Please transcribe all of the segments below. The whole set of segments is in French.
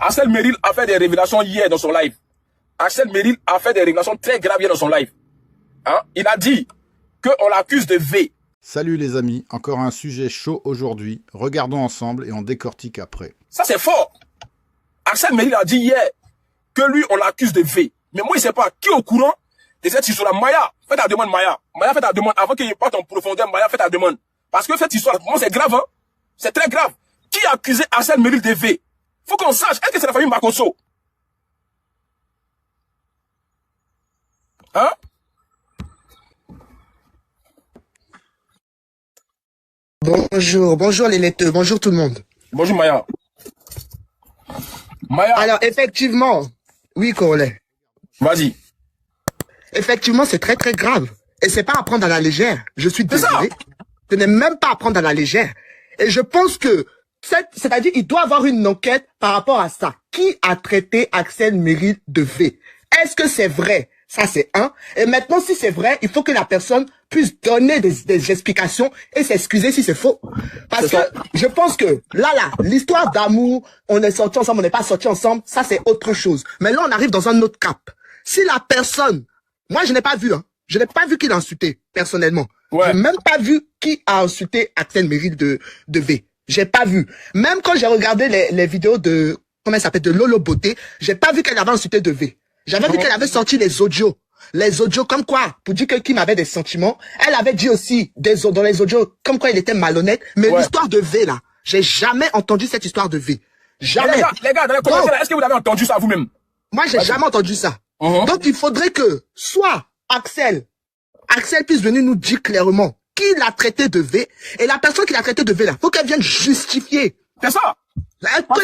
Axel Meril a fait des révélations hier dans son live. Axel Meril a fait des révélations très graves hier dans son live. Hein? Il a dit qu'on l'accuse de V. Salut les amis, encore un sujet chaud aujourd'hui. Regardons ensemble et on décortique après. Ça c'est fort. Axel Meril a dit hier que lui on l'accuse de V. Mais moi il ne sait pas qui est au courant de cette histoire-là. Maya, fais ta demande Maya. Maya, fais ta demande. Avant qu'il parte en profondeur, Maya, fais ta demande. Parce que cette histoire, moi c'est grave, hein. C'est très grave. Qui a accusé Axel Meril de V? Faut qu'on sache, est-ce que c'est la famille Makosso? Hein? Bonjour les laiteux, bonjour tout le monde. Bonjour Maya. Maya. Alors effectivement, oui Corolais. Vas-y. Effectivement, c'est très très grave. Et c'est pas à prendre à la légère. Je suis désolé. Ce n'est même pas à prendre à la légère. Et je pense que, c'est-à-dire, il doit avoir une enquête par rapport à ça. Qui a traité Axel Meril de V? Est-ce que c'est vrai? Ça, c'est un. Et maintenant, si c'est vrai, il faut que la personne puisse donner des explications et s'excuser si c'est faux. Parce que je pense que là, l'histoire d'amour, on est sortis ensemble, on n'est pas sortis ensemble, ça, c'est autre chose. Mais là, on arrive dans un autre cap. Si la personne, moi, je n'ai pas vu, hein. Je n'ai pas vu qu'il a insulté, personnellement. Ouais. Je n'ai même pas vu qui a insulté Axel Meril de V. J'ai pas vu. Même quand j'ai regardé les vidéos de, comment elle s'appelle, de Lolo Beauté, j'ai pas vu qu'elle avait insulté de V. J'avais vu qu'elle avait sorti les audios. Les audios comme quoi, pour dire que Kim avait des sentiments. Elle avait dit aussi dans les audios comme quoi il était malhonnête. Mais l'histoire de V là, j'ai jamais entendu cette histoire de V. Jamais. Les gars, dans les commentaires, est-ce que vous avez entendu ça vous-même? Moi, j'ai jamais entendu ça. Donc, il faudrait que soit Axel puisse venir nous dire clairement qui l'a traité de V, et la personne qui l'a traité de V là, faut qu'elle vienne justifier. C'est ça. Attends,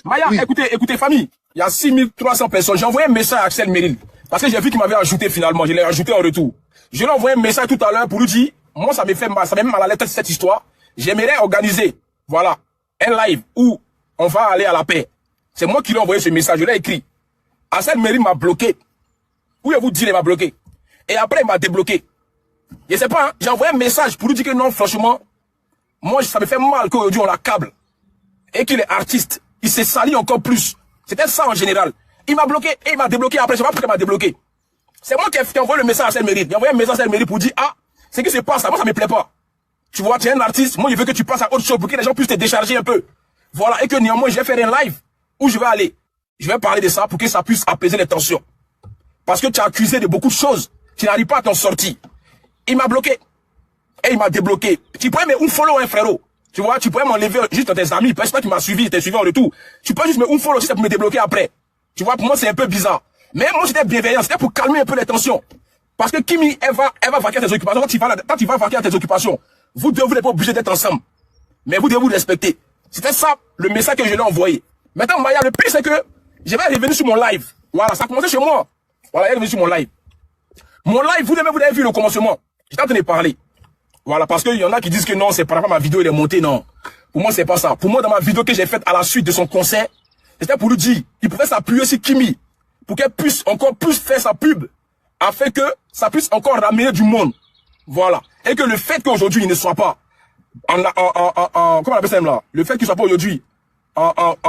Maya, oui. écoutez, famille, il y a 6300 personnes. J'ai envoyé un message à Axel Meril, parce que j'ai vu qu'il m'avait ajouté finalement, je l'ai ajouté en retour. Je lui ai envoyé un message tout à l'heure pour lui dire, moi ça me fait mal, ça me met mal à la tête cette histoire. J'aimerais organiser, voilà, un live où on va aller à la paix. C'est moi qui lui ai envoyé ce message, je l'ai écrit. Axel Meril m'a bloqué. Où vous dire, il m'a bloqué. Et après, il m'a débloqué. Je sais pas, hein, j'ai envoyé un message pour lui dire que non, franchement, moi, ça me fait mal qu'aujourd'hui on l'accable. Et qu'il est artiste. Il s'est sali encore plus. C'était ça en général. Il m'a bloqué et il m'a débloqué après. Je sais pas pourquoi il m'a débloqué. C'est moi qui ai envoyé le message à Axel Meril. J'ai envoyé un message à Axel Meril pour dire, ah, c'est qui se passe là, moi ça me plaît pas. Tu vois, tu es un artiste, moi je veux que tu passes à autre chose pour que les gens puissent te décharger un peu. Voilà, et que néanmoins, je vais faire un live où je vais aller. Je vais parler de ça pour que ça puisse apaiser les tensions. Parce que tu as accusé de beaucoup de choses. Tu n'arrives pas à t'en sortir. Il m'a bloqué. Et il m'a débloqué. Tu pourrais me unfollow, hein, frérot. Tu vois, tu pourrais m'enlever juste dans tes amis. Parce que tu m'as suivi, t'es suivi en retour. Tu peux juste me unfollow si ça peut me débloquer après. Tu vois, pour moi, c'est un peu bizarre. Mais moi, c'était bienveillant. C'était pour calmer un peu les tensions. Parce que Kimi, elle va vaquer à tes occupations. Quand tu vas vaquer à tes occupations, vous n'êtes pas obligés d'être ensemble. Mais vous devez vous respecter. C'était ça, le message que je lui ai envoyé. Maintenant, Maya, le pire, c'est que je vais revenir sur mon live. Voilà, ça a commencé chez moi. Voilà, elle est venue sur mon live. Mon live, vous avez vu le commencement. J'étais en train de parler. Voilà, parce qu'il y en a qui disent que non, c'est par rapport à ma vidéo, il est monté, non. Pour moi, c'est pas ça. Pour moi, dans ma vidéo que j'ai faite à la suite de son concert, c'était pour lui dire, il pouvait s'appuyer sur Kimi, pour qu'elle puisse encore plus faire sa pub, afin que ça puisse encore ramener du monde. Voilà. Et que le fait qu'aujourd'hui, il ne soit pas comment on appelle ça là? Le fait qu'il soit pas aujourd'hui comment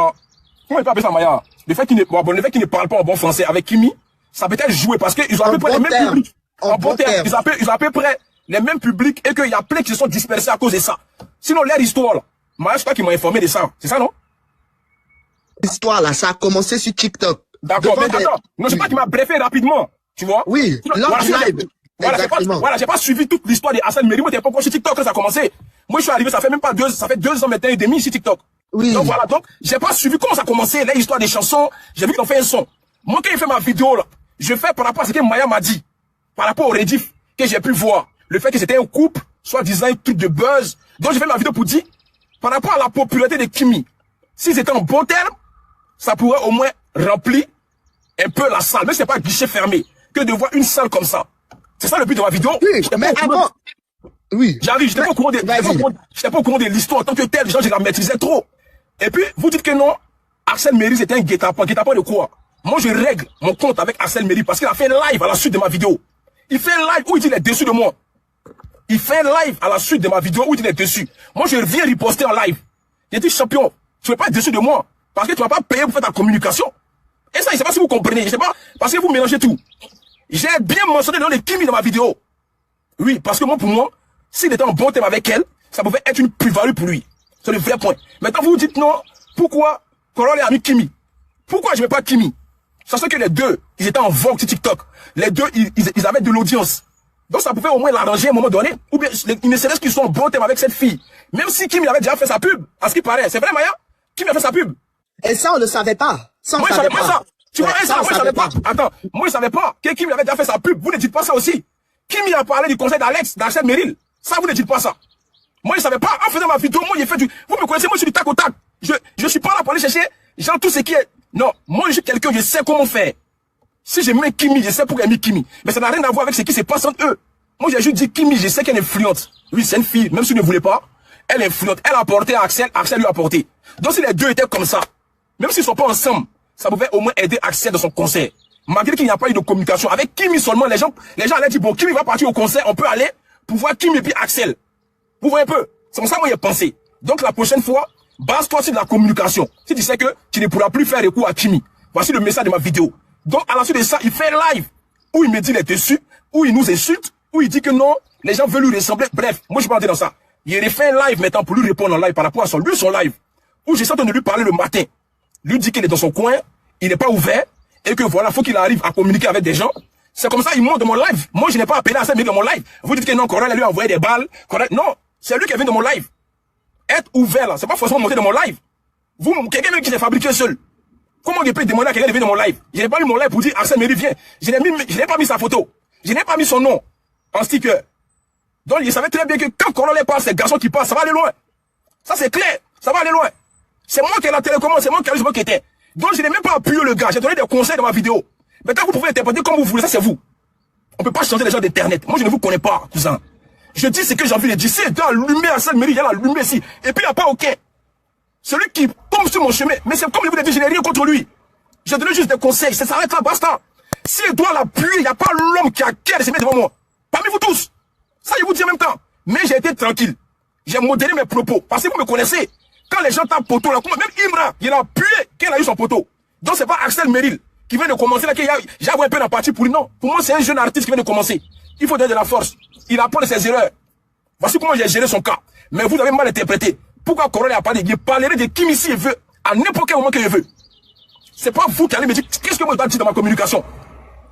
on peut appeler ça, Maya? Le fait qu'il ne parle pas en bon français avec Kimi, ça peut être joué parce qu'ils ont à peu près les mêmes publics. En bon terme. Ils ont à peu près les mêmes publics et qu'il y a plein qui se sont dispersés à cause de ça. Sinon, leur histoire, là, Maya, je crois qu'ils m'ont informé de ça. C'est ça, non? L'histoire, là, ça a commencé sur TikTok. D'accord, mais attends. Non, c'est pas qu'il m'a briefé rapidement. Tu vois? Oui, lors du live. Voilà, j'ai pas suivi toute l'histoire de Axel Meril. Moi, t'es pas encore sur TikTok quand ça a commencé. Moi, je suis arrivé, ça fait même pas ça fait 2 ans maintenant et demi sur TikTok. Oui. Donc voilà, donc, j'ai pas suivi comment ça a commencé, l'histoire des chansons. J'ai vu qu'ils ont fait un son. Moi, quand il fait ma vidéo, là, je fais par rapport à ce que Maya m'a dit. Par rapport au rediff que j'ai pu voir. Le fait que c'était un couple, soit disant un truc de buzz. Donc, j'ai fait ma vidéo pour dire, par rapport à la popularité de Kimi, si c'était en bon terme, ça pourrait au moins remplir un peu la salle. Mais c'est pas guichet fermé. Que de voir une salle comme ça. C'est ça le but de ma vidéo. Oui, mais avant. Oui. J'arrive, j'étais pas au courant de l'histoire en tant que tel. Les gens, je la maîtrisais trop. Et puis, vous dites que non, Axel Meril c'était un guet-apens. Guet-apens de quoi? Moi, je règle mon compte avec Axel Meril parce qu'il a fait un live à la suite de ma vidéo. Il fait un live où il dit qu'il est déçu de moi. Il fait un live à la suite de ma vidéo où il dit qu'il est déçu. Moi, je viens riposter en live. J'ai dit, champion, tu veux pas être déçu de moi? Parce que tu vas pas payer pour faire ta communication. Et ça, je sais pas si vous comprenez. Je sais pas, parce que vous mélangez tout. J'ai bien mentionné dans les Kimi dans ma vidéo. Oui, parce que moi, pour moi, s'il était en bon terme avec elle, ça pouvait être une plus-value pour lui. C'est le vrai point. Maintenant, vous vous dites non, pourquoi Corolla a mis Kimi? Pourquoi je mets pas Kimi? Sachant que les deux, ils étaient en vogue sur TikTok. Les deux, ils avaient de l'audience. Donc ça pouvait au moins l'arranger à un moment donné. Ou bien, il ne serait-ce qu'ils sont en bon terme avec cette fille. Même si Kimi avait déjà fait sa pub, à ce qui paraît. C'est vrai, Maya? Kimi a fait sa pub. Et ça, on ne savait pas. Ça, on Moi, je savait savais pas pas. ça. Tu vois, Ouais, ça, moi, je savais pas. Attends, moi, je savais pas que Kimi avait déjà fait sa pub. Vous ne dites pas ça aussi. Kimi a parlé du conseil d'Alex, d'Axel Merrill. Ça, vous ne dites pas ça. Moi, je savais pas. En faisant ma vidéo, moi, j'ai fait du... Vous me connaissez, moi, je suis du tac au tac. Je suis pas là pour aller chercher, genre, tout ce qui est... Non, moi, je suis quelqu'un, je sais comment faire. Si je mets Kimi, je sais pourquoi elle a mis Kimi. Mais ça n'a rien à voir avec ce qui se passe entre eux. Moi, j'ai juste dit Kimi, je sais qu'elle est influente. Oui, c'est une fille, même si elle ne voulait pas. Elle est influente. Elle a apporté à Axel, Axel lui a apporté. Donc, si les deux étaient comme ça, même s'ils sont pas ensemble, ça pouvait au moins aider Axel dans son concert. Malgré qu'il n'y a pas eu de communication. Avec Kimi seulement, les gens allaient dire, bon, Kimi va partir au concert, on peut aller pour voir Kimi et puis Axel. Vous voyez un peu? C'est comme ça que moi j'ai pensé. Donc, la prochaine fois, base-toi sur de la communication. Si tu sais que tu ne pourras plus faire recours à Kimi. Voici le message de ma vidéo. Donc, à la suite de ça, il fait live. Où il me dit il est dessus, où il nous insulte, où il dit que non, les gens veulent lui ressembler. Bref, moi je suis pas entré dans ça. Il refait un live maintenant pour lui répondre en live par rapport à son live. Où j'ai senti de lui parler le matin. Lui dit qu'il est dans son coin, il n'est pas ouvert, et que voilà, faut qu'il arrive à communiquer avec des gens. C'est comme ça, il monte dans mon live. Moi, je n'ai pas appelé à ça, mais dans mon live. Vous dites que non, Corolla lui a envoyé des balles. Non, c'est lui qui est venu dans mon live. Être ouvert là, c'est pas forcément monter dans mon live. Vous, quelqu'un même qui s'est fabriqué seul. Comment je peux demander à quelqu'un de venir dans mon live? Je n'ai pas mis mon live pour dire Arsène Merrill vient. Je n'ai pas mis sa photo. Je n'ai pas mis son nom en sticker. Donc, il savait très bien que quand Corolla parle, c'est garçon qui parle, ça va aller loin. Ça, c'est clair. Ça va aller loin. C'est moi qui ai la télécommande, c'est moi qui ai le qui était. Donc, je n'ai même pas appuyé le gars. J'ai donné des conseils dans ma vidéo. Maintenant, vous pouvez interpréter comme vous voulez. Ça, c'est vous. On peut pas changer les gens d'Internet. Moi, je ne vous connais pas, cousin. Je dis ce que j'ai envie de dire. Si il y a allumé Arsène Merrill, il y a l'allumé ici. Et puis, il n'y a pas aucun. Celui qui tombe sur mon chemin, mais c'est comme je vous l'ai dit, je n'ai rien contre lui. J'ai donné juste des conseils, ça s'arrête là, basta. S'il doit l'appuyer, il n'y a pas l'homme qui a cœur de se mettre devant moi. Parmi vous tous. Ça, je vous dis en même temps. Mais j'ai été tranquille. J'ai modéré mes propos. Parce que vous me connaissez. Quand les gens tapent poteau, là, même Imra, il a appuyé qu'il a eu son poteau. Donc c'est pas Axel Merrill qui vient de commencer là, j'ai un peu la partie pour lui. Non. Pour moi, c'est un jeune artiste qui vient de commencer. Il faut donner de la force. Il apprend de ses erreurs. Voici comment j'ai géré son cas. Mais vous avez mal interprété. Pourquoi Corolla a parlé? Il parlerait de Kimi s'il veut, à n'importe quel moment qu'il veut. C'est pas vous qui allez me dire, qu'est-ce que moi je dois dire dans ma communication?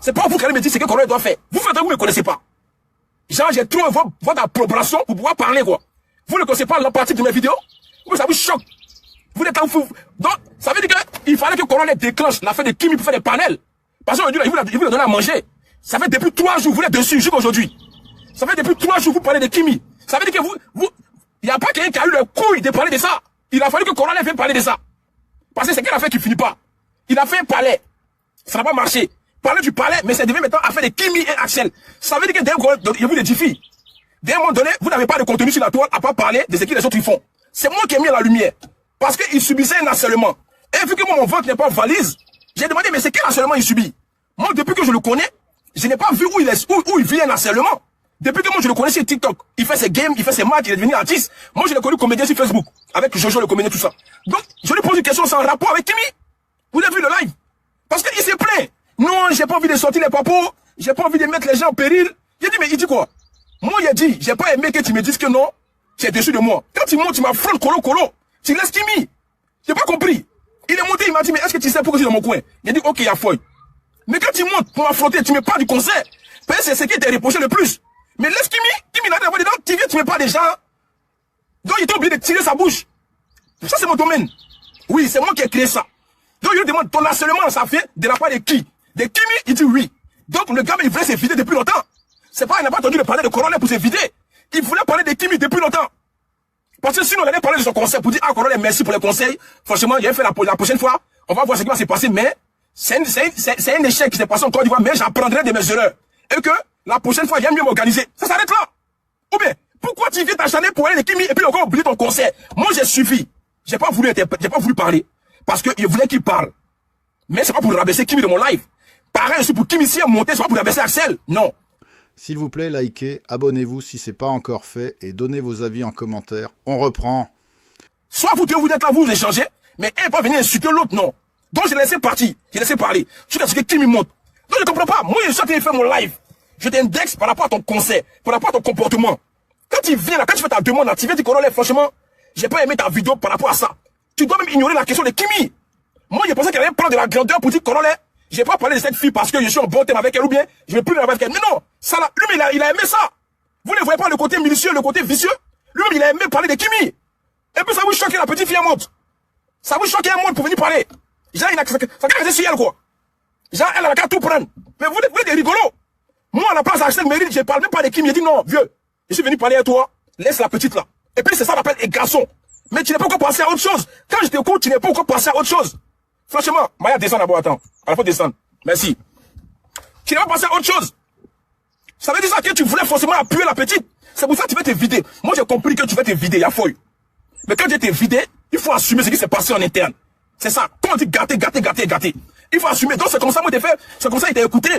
C'est pas vous qui allez me dire ce que Corolla doit faire. Vous faites, vous me connaissez pas. Genre, j'ai trouvé votre approbation pour pouvoir parler, quoi. Vous ne connaissez pas la partie de mes vidéos? Vous, ça vous choque. Vous êtes en fou. Donc, ça veut dire qu'il fallait que Corolla déclenche l'affaire de Kimi pour faire des panels. Parce qu'aujourd'hui, il vous l'a donné à manger. Ça fait depuis 3 jours, vous êtes dessus, jusqu'aujourd'hui. Ça fait depuis 3 jours, vous parlez de Kimi. Ça veut dire que il n'y a pas quelqu'un qui a eu le couille de parler de ça. Il a fallu que Corolla vienne parler de ça. Parce que c'est quelle affaire qui finit pas. Il a fait un palais. Ça n'a pas marché. Parler du palais, mais c'est devenu maintenant affaire de Kimi et Axel. Ça veut dire que d'un moment, il vous édifie. D'un moment donné, vous n'avez pas de contenu sur la toile à pas parler de ce que les autres font. C'est moi qui ai mis la lumière. Parce qu'il subissait un harcèlement. Et vu que moi, mon ventre n'est pas valise, j'ai demandé, mais c'est quel harcèlement il subit? Moi, depuis que je le connais, je n'ai pas vu où il vit un harcèlement. Depuis que moi je le connais sur TikTok, il fait ses games, il fait ses matchs, il est devenu artiste. Moi je l'ai connu comédien sur Facebook, avec Jojo le comédien, tout ça. Donc je lui pose une question sans rapport avec Kimi. Vous avez vu le live? Parce qu'il s'est plaint. Non, j'ai pas envie de sortir les papos, j'ai pas envie de mettre les gens en péril. Il a dit, mais il dit quoi? Moi il a dit, j'ai pas aimé que tu me dises que non, tu es déçu de moi. Quand tu montes, tu m'affrontes colo, tu laisses Kimi. J'ai pas compris. Il est monté, il m'a dit, mais est-ce que tu sais pourquoi je suis dans mon coin? Il a dit, ok, il y a fouille. Mais quand tu montes pour m'affronter, tu me parles du concert. Parce que c'est ce qui t'est reproché le plus. Mais laisse Kimi n'a rien à voir dedans, tu viens, tu mets pas des gens. Donc il t'a oublié de tirer sa bouche. Ça c'est mon domaine. Oui, c'est moi qui ai créé ça. Donc il lui demande, ton harcèlement, ça fait de la part de qui? De Kimi, il dit oui. Donc le gars, il voulait se vider depuis longtemps. C'est pas, il n'a pas attendu de parler de Corolla pour se vider. Il voulait parler de Kimi depuis longtemps. Parce que sinon, on allait parler de son conseil pour dire, ah, Corolla, merci pour les conseils. Franchement, il a fait la prochaine fois. On va voir ce qui va se passer, mais c'est un échec qui s'est passé en Côte d'Ivoire, mais j'apprendrai de mes erreurs. Et que la prochaine fois, il y a mieux m'organiser. Ça s'arrête là. Ou bien, pourquoi tu viens t'acharner pour aller de Kimi et puis encore oublier ton conseil? Moi, j'ai suffi. J'ai pas voulu parler. Parce que il voulait qu'il parle. Mais c'est pas pour rabaisser Kimi de mon live. Pareil aussi pour Kimi, si elle montait, c'est pas pour rabaisser Axel. Non. S'il vous plaît, likez, abonnez-vous si c'est pas encore fait et donnez vos avis en commentaire. On reprend. Soit vous deux, vous êtes là, vous échangez, Mais elle va venir insulter l'autre, non. Donc, j'ai laissé partir. J'ai laissé parler. Tu as ce que Kimi monte. Donc, je ne comprends pas. Moi, je suis en train de faire mon live. Je t'indexe par rapport à ton conseil, par rapport à ton comportement. Quand tu viens là, quand tu fais ta demande là, tu viens dire Corollaire, franchement, j'ai pas aimé ta vidéo par rapport à ça. Tu dois même ignorer la question de Kimi. Moi, j'ai pensé qu'elle allait prendre de la grandeur pour dire Corollaire. J'ai pas parlé de cette fille parce que je suis en bon terme avec elle ou bien je vais plus la avec elle. Mais non, ça là, lui, il a aimé ça. Vous ne voyez pas le côté malicieux, le côté vicieux. Lui, il a aimé parler de Kimi. Et puis ça vous choque la petite fille, elle monte. Ça vous choque, elle monte pour venir parler. Genre, ça rester sur elle, quoi. Genre, elle a qu'à tout prendre. Mais vous êtes des rigolos. Moi, à la place d'Axel Meril, je parle même pas de Kimi. J'ai dit non, vieux. Je suis venu parler à toi. Laisse la petite là. Et puis c'est ça qu'on appelle un garçon. Mais tu n'es pas encore passé à autre chose. Quand je t'écoute, tu n'es pas encore passé à autre chose. Franchement, Maya, descend d'abord, attends. Il faut descendre. Merci. Tu n'es pas passé à autre chose. Ça veut dire ça que tu voulais forcément appuyer la petite. C'est pour ça que tu veux te vider. Moi, j'ai compris que tu veux te vider, il y a fouille. Mais quand tu t'es vidé, il faut assumer ce qui s'est passé en interne. C'est ça. Quand on dit gâter. Il faut assumer. Donc c'est comme ça, moi, c'est comme ça, il t'a écouté.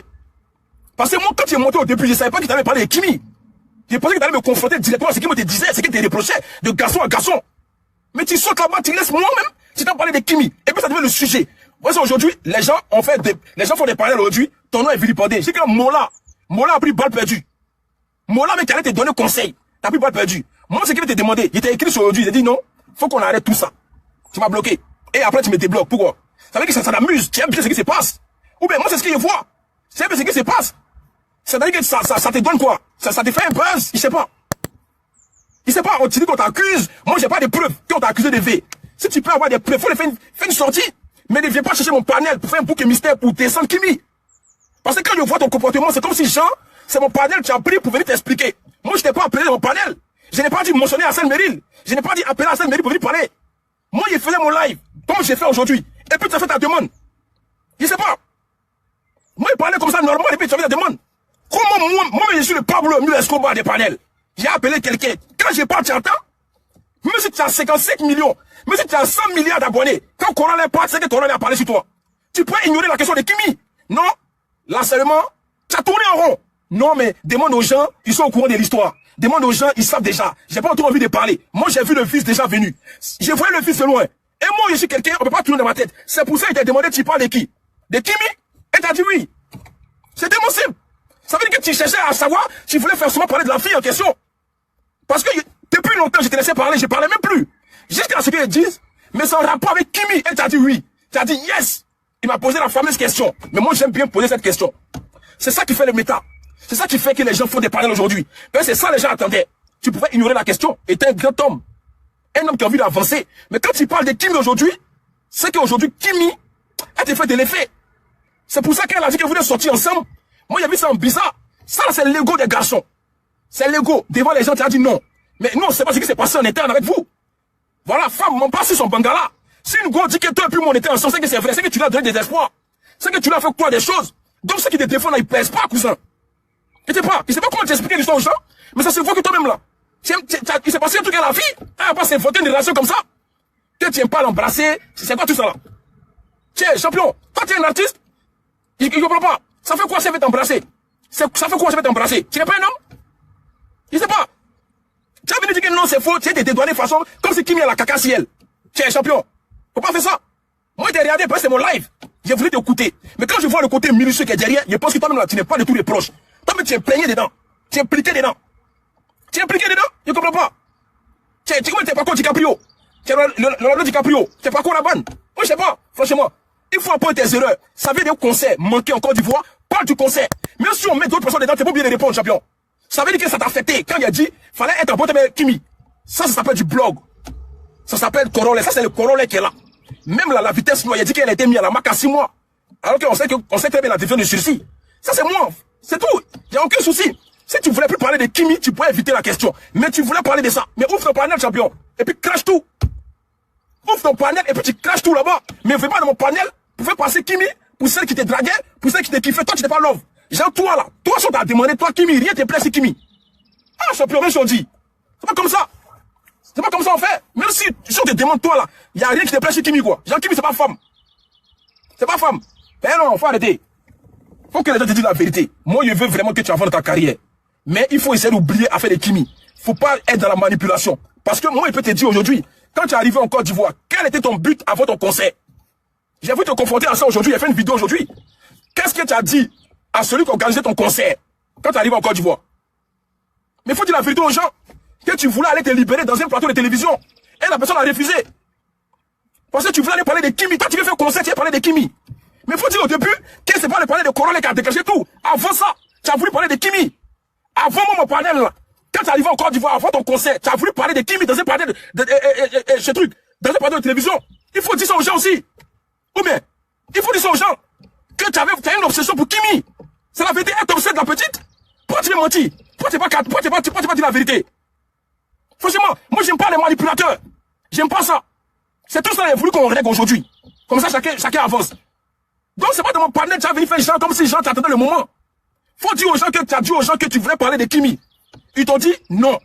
Parce que moi, quand tu es monté au début, je savais pas qu'il t'avait parlé de Kimi. J'ai pensé qu'il allait me confronter directement à ce qu'il me disait, ce qu'il te reprochait, de garçon à garçon. Mais tu sautes là-bas, tu laisses moi-même, tu t'as parlé de Kimi. Et puis ça devient le sujet. Moi, aujourd'hui, les gens font des parallèles aujourd'hui, ton nom est vilipendé. Je dis que Mola a pris balle perdue. Mola, mec, qui allait te donner conseil. T'as pris balle perdue. Moi, ce qu'il veut te demander, il t'a écrit sur aujourd'hui, il t'a dit non, faut qu'on arrête tout ça. Tu m'as bloqué. Et après, tu me débloques. Pourquoi? Ça veut dire que ça t'amuse, tu aimes bien ce qui se passe. Ou bien, moi, c'est ce que je vois. C'est bien ce qui se passe. Ça veut dire que ça te donne quoi? Ça te fait un buzz? Il sait pas. Il sait pas, on te dit qu'on t'accuse. Moi, j'ai pas de preuves qu'on t'a accusé de V. Si tu peux avoir des preuves, faut faire une sortie. Mais ne viens pas chercher mon panel pour faire un bouc et mystère pour descendre Kimi. Parce que quand je vois ton comportement, c'est comme si Jean, c'est mon panel que tu as pris pour venir t'expliquer. Moi, je t'ai pas appelé mon panel. Je n'ai pas dit mentionner Arsène Meril. Je n'ai pas dit appeler Arsène Meril pour venir parler. Moi, il faisait mon live, comme j'ai fait aujourd'hui. Et puis, tu as fait ta demande. Je sais pas. Moi, il parlait comme ça, normal, et puis tu as fait ta demande. Comment moi, je suis le Pablo Escobar des panels. J'ai appelé quelqu'un. Quand je parle, tu entends? Même si tu as 55 millions, même si tu as 100 milliards d'abonnés, quand Corollaire parle, c'est que Corollaire a parlé sur toi. Tu peux ignorer la question de Kimi. Non. Là seulement, tu as tourné en rond. Non, mais demande aux gens, ils sont au courant de l'histoire. Demande aux gens, ils savent déjà. J'ai pas trop envie de parler. Moi, j'ai vu le fils déjà venu. J'ai vu le fils de loin. Et moi, je suis quelqu'un, on peut pas tourner dans ma tête. C'est pour ça qu'il t'a demandé, tu parles de qui? De Kimi? Et t'as dit oui. C'était mon simple. Ça veut dire que tu cherchais à savoir, tu voulais faire seulement parler de la fille en question. Parce que depuis longtemps, je te laissais parler, je parlais même plus. Jusqu'à ce qu'ils disent, mais c'est en rapport avec Kimi. Et t'as dit oui. Tu as dit yes. Il m'a posé la fameuse question. Mais moi, j'aime bien poser cette question. C'est ça qui fait le méta. C'est ça qui fait que les gens font des parallèles aujourd'hui. C'est ça les gens attendaient. Tu pouvais ignorer la question. Et t'es un grand homme. Un homme qui a envie d'avancer. Mais quand tu parles de Kimi aujourd'hui, c'est qu'aujourd'hui, Kimi a été fait de l'effet. C'est pour ça qu'elle a dit qu'elle voulait sortir ensemble. Moi, j'ai vu ça en bizarre. Ça, c'est l'ego des garçons. C'est l'ego. Devant les gens, tu as dit non. Mais non, c'est pas ce qui s'est passé en interne avec vous. Voilà, femme, mon pas sur son bangala. Si une go dit que toi et puis mon était ensemble, c'est que c'est vrai. C'est que tu l'as donné des espoirs. C'est que tu l'as fait quoi des choses. Donc, ceux qui te défendent là, ils pèsent pas, cousin. Je sais pas comment t'expliquer l'histoire aux gens, mais ça se voit que toi-même là. Il s'est passé un truc à la fille, elle va pas s'inventer une relation comme ça. Que tu n'aimes pas l'embrasser, c'est quoi tout ça là? Tiens, champion, toi tu es un artiste, je comprends pas. Ça fait quoi si elle veut t'embrasser? Ça fait quoi si elle veut t'embrasser? Tu n'es pas un homme? Je sais pas. Tu as venu dire que non, c'est faux, tu es dédouané de façon, comme si Kimi a la caca si elle. Tiens, champion, faut pas faire ça. Moi, j'ai regardé, parce que c'est mon live. J'ai voulu t'écouter. Mais quand je vois le côté minutieux qui est derrière, je pense que toi-même là, tu n'es pas de tous les proches. Toi-même, tu es imprégné dedans. Tu es impliqué dedans. Tu es impliqué dedans? Je comprends pas. Tu n'es pas quoi DiCaprio? Tu es le DiCaprio. Tu n'es pas quoi la bonne? Moi, je sais pas. Franchement, il faut apprendre tes erreurs. Ça veut dire des conseils manqués en Côte d'Ivoire. Parle du conseil. Même si on met d'autres personnes dedans, tu n'es pas bien de répondre, champion. Ça veut dire que ça t'a affecté. Quand il a dit, fallait être en avec Kimi. Ça s'appelle du blog. Ça s'appelle Corollaire. Ça, c'est le Corollaire qui est là. Même là, la vitesse, il a dit qu'elle a été mise à la marque à 6 mois. Alors qu'on sait très bien la définition de sursis. Ça, c'est moi. C'est tout. Il n'y a aucun souci. Si tu voulais plus parler de Kimi, tu pourrais éviter la question. Mais tu voulais parler de ça. Mais ouvre ton panel, champion. Et puis crache tout. Ouvre ton panel et puis tu craches tout là-bas. Mais fais pas dans mon panel pour faire passer Kimi, pour celle qui te draguait, pour celle qui te kiffait. Toi, tu n'es pas love. Genre, toi là. Toi, si on t'a demandé, toi, Kimi, rien te plaît, c'est Kimi. Ah, champion, même si on dit. C'est pas comme ça. C'est pas comme ça on fait. Même si on te demande, toi là, il n'y a rien qui te plaît chez Kimi, quoi. Genre, Kimi, c'est pas femme. C'est pas femme. Mais non, faut arrêter. Faut que les gens te disent la vérité. Moi, je veux vraiment que tu avances dans ta carrière. Mais il faut essayer d'oublier à faire des Kimi. Faut pas être dans la manipulation. Parce que moi, il peut te dire aujourd'hui, quand tu es arrivé en Côte d'Ivoire, quel était ton but avant ton concert? J'ai voulu te confronter à ça aujourd'hui, j'ai fait une vidéo aujourd'hui. Qu'est-ce que tu as dit à celui qui organisait ton concert quand tu arrives en Côte d'Ivoire? Mais il faut dire la vérité aux gens que tu voulais aller te libérer dans un plateau de télévision et la personne a refusé. Parce que tu voulais aller parler de Kimi. Toi, tu veux faire un concert, tu veux parler de Kimi. Mais il faut dire au début que c'est pas de parler de Corolla qui a déclenché tout. Avant ça, tu as voulu parler de Kimi. Avant moi, mon panel, là, quand tu arrives en Côte d'Ivoire, avant ton concert, tu as voulu parler de Kimi dans un panel ce truc, dans un plateau de télévision. Il faut dire ça aux gens aussi. Ou bien, il faut dire ça aux gens que tu as une obsession pour Kimi. C'est la vérité, être obsédé de la petite. Pourquoi tu veux mentir? Pourquoi tu pas dire la vérité? Franchement, moi j'aime pas les manipulateurs. J'aime pas ça. C'est tout ça qu'il a voulu qu'on règle aujourd'hui. Comme ça, chacun avance. Donc c'est pas de mon panel, tu as venu faire genre comme si gens t'attendaient le moment. Faut dire aux gens que tu as dit aux gens que tu voulais parler de Kimi. Ils t'ont dit non.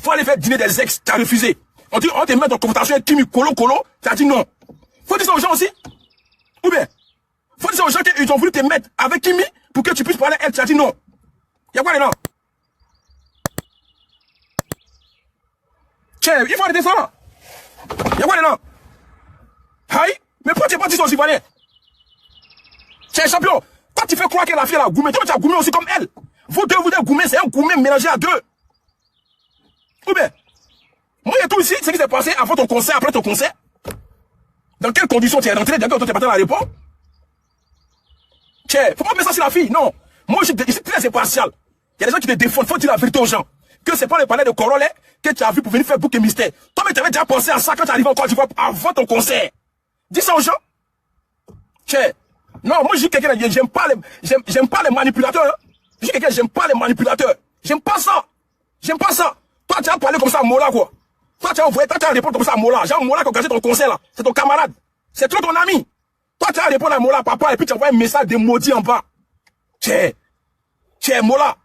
Faut aller faire dîner des ex, tu as refusé. On dit on te met en confrontation avec Kimi Colo, tu as dit non. Faut dire ça aux gens aussi. Ou bien, faut dire ça aux gens qu'ils ont voulu te mettre avec Kimi pour que tu puisses parler à elle, tu as dit non. Y'a quoi là? Tiens, il faut arrêter ça là. Y'a quoi là? Aïe, mais pourquoi tu n'es pas dit ça aux Ivoiriens? Tiens, champion, quand tu fais croire que la fille elle a goumé, toi tu as goumé aussi comme elle. Vous deux goumé, c'est un goumé mélangé à deux. Ou bien, moi il y a tout ici, ce qui s'est passé avant ton concert, après ton concert. Dans quelles conditions tu es rentré, dans quelles conditions tu es parti à l'aéroport? Tiens, faut pas mettre ça sur la fille, non. Moi je suis très impartial. Il y a des gens qui te défendent, faut dire la vérité aux gens. Que c'est pas le palais de Corolla que tu as vu pour venir faire bouc et mystère. Toi, mais tu avais déjà pensé à ça quand tu arrives en Côte d'Ivoire avant ton concert. Dis ça aux gens. Tiens, non, moi je dis quelqu'un, j'aime pas les manipulateurs. Hein. Je dis quelqu'un, j'aime pas les manipulateurs. J'aime pas ça. J'aime pas ça. Toi, tu as parlé comme ça à Mola, quoi. Toi, tu as envoyé, toi, tu as répondu comme ça à Mola. Genre, Mola qui a organisé ton concert, là. C'est ton camarade. C'est trop ton ami. Toi, tu as répondu à Mola, papa, et puis tu envoies un message de maudit en bas. Tiens, Mola.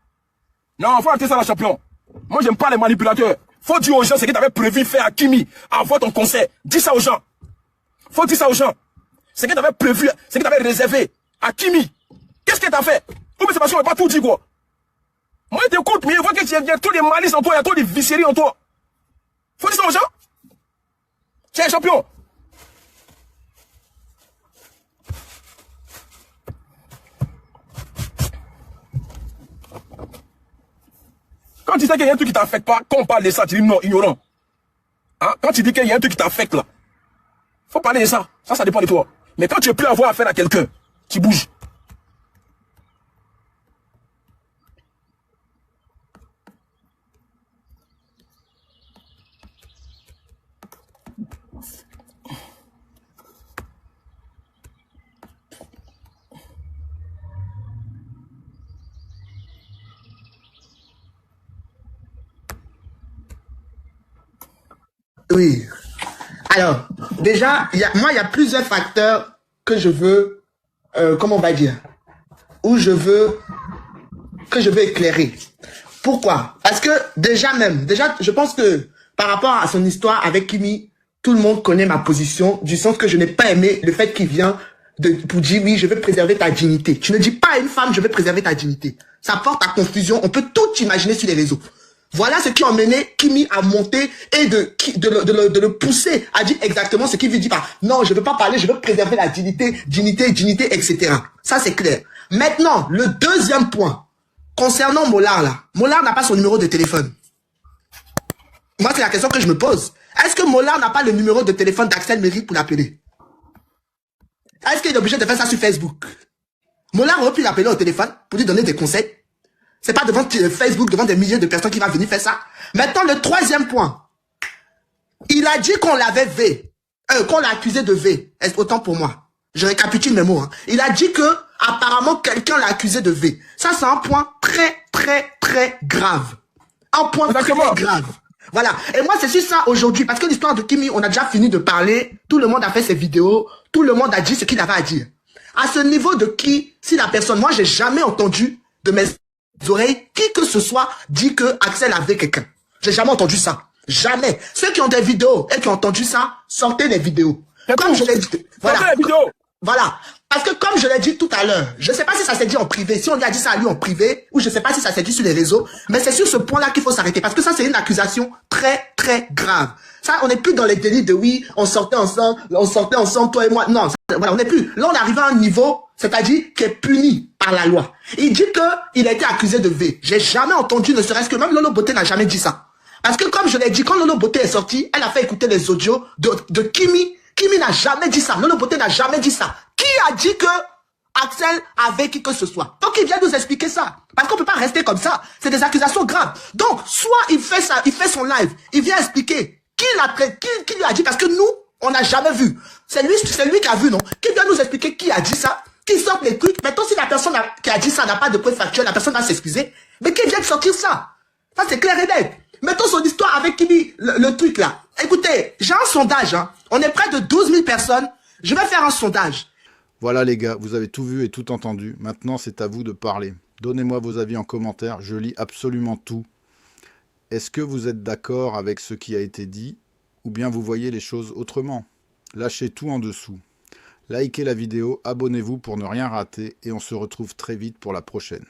Non, faut arrêter ça, la champion. Moi, j'aime pas les manipulateurs. Faut dire aux gens ce que tu avais prévu faire à Kimi avant ton concert. Dis ça aux gens. Faut dire ça aux gens. Ce que tu avais prévu, ce que tu avais réservé à Kimi. Qu'est-ce que tu as fait? Ou bien c'est parce qu'on n'a pas tout dit, quoi. Moi, je t'écoute, mais je vois qu'il y a trop de malices en toi, il y a trop de viscéries en toi. Faut dire ça aux gens. Tiens, champion. Quand tu sais qu'il y a un truc qui t'affecte pas, quand on parle de ça, tu dis non, ignorant. Hein? Quand tu dis qu'il y a un truc qui t'affecte là, faut parler de ça. Ça dépend de toi. Mais quand tu veux plus avoir affaire à quelqu'un, tu bouges. Oui. Alors, déjà, il y a plusieurs facteurs que je veux, comment on va dire, que je veux éclairer. Pourquoi? Parce que déjà, je pense que par rapport à son histoire avec Kimi, tout le monde connaît ma position, du sens que je n'ai pas aimé le fait qu'il vient pour dire oui, je veux préserver ta dignité. Tu ne dis pas à une femme, je veux préserver ta dignité. Ça porte à confusion, on peut tout imaginer sur les réseaux. Voilà ce qui a emmené Kimi à monter et de le pousser à dire exactement ce qu'il veut dire par non, je ne veux pas parler, je veux préserver la dignité, etc. Ça, c'est clair. Maintenant, le deuxième point, concernant Mollard, là. Mollard n'a pas son numéro de téléphone. Moi, c'est la question que je me pose. Est-ce que Mollard n'a pas le numéro de téléphone d'Axel Mérite pour l'appeler? Est-ce qu'il est obligé de faire ça sur Facebook? Mollard aurait pu l'appeler au téléphone pour lui donner des conseils. C'est pas devant Facebook, devant des milliers de personnes qui va venir faire ça. Maintenant, le troisième point. Il a dit qu'on l'avait qu'on l'a accusé de V. Autant pour moi. Je récapitule mes mots. Hein. Il a dit que apparemment quelqu'un l'a accusé de V. Ça, c'est un point très, très, très grave. Un point très grave. Voilà. Et moi, c'est sur ça aujourd'hui. Parce que l'histoire de Kimi, on a déjà fini de parler. Tout le monde a fait ses vidéos. Tout le monde a dit ce qu'il avait à dire. À ce niveau de qui, si la personne, moi, j'ai jamais entendu de mes oreilles qui que ce soit dit que Axel avait quelqu'un. J'ai jamais entendu ça. Jamais. Ceux qui ont des vidéos et qui ont entendu ça, sortez les vidéos. Comme je l'ai dit. Voilà. Voilà. Parce que comme je l'ai dit tout à l'heure, je ne sais pas si ça s'est dit en privé, si on lui a dit ça à lui en privé, ou je ne sais pas si ça s'est dit sur les réseaux, mais c'est sur ce point-là qu'il faut s'arrêter. Parce que ça, c'est une accusation très, très grave. Ça, on n'est plus dans les délits de oui, on sortait ensemble, toi et moi. Non, ça, voilà, on n'est plus. Là, on arrive à un niveau, c'est-à-dire qui est puni par la loi. Il dit qu'il a été accusé de V. J'ai jamais entendu, ne serait-ce que même Lolo Beauté n'a jamais dit ça. Parce que comme je l'ai dit, quand Lolo Beauté est sorti, elle a fait écouter les audios de Kimi. Kimi n'a jamais dit ça. Lolo Beauté n'a jamais dit ça. Qui a dit que Axel avait qui que ce soit? Donc il vient nous expliquer ça. Parce qu'on peut pas rester comme ça. C'est des accusations graves. Donc, soit il fait ça, il fait son live, il vient expliquer qui lui a dit, parce que nous, on n'a jamais vu. C'est lui qui a vu, non? Qui vient nous expliquer qui a dit ça, qui sort les trucs. Maintenant, si la personne qui a dit ça n'a pas de preuve factuelle, la personne va s'excuser. Mais qui vient de sortir ça? Ça, c'est clair et net. Mettons son histoire avec Kimi, le truc là. Écoutez, j'ai un sondage, hein. On est près de 12 000 personnes. Je vais faire un sondage. Voilà les gars, vous avez tout vu et tout entendu. Maintenant, c'est à vous de parler. Donnez-moi vos avis en commentaire, je lis absolument tout. Est-ce que vous êtes d'accord avec ce qui a été dit ou bien vous voyez les choses autrement? Lâchez tout en dessous. Likez la vidéo, abonnez-vous pour ne rien rater et on se retrouve très vite pour la prochaine.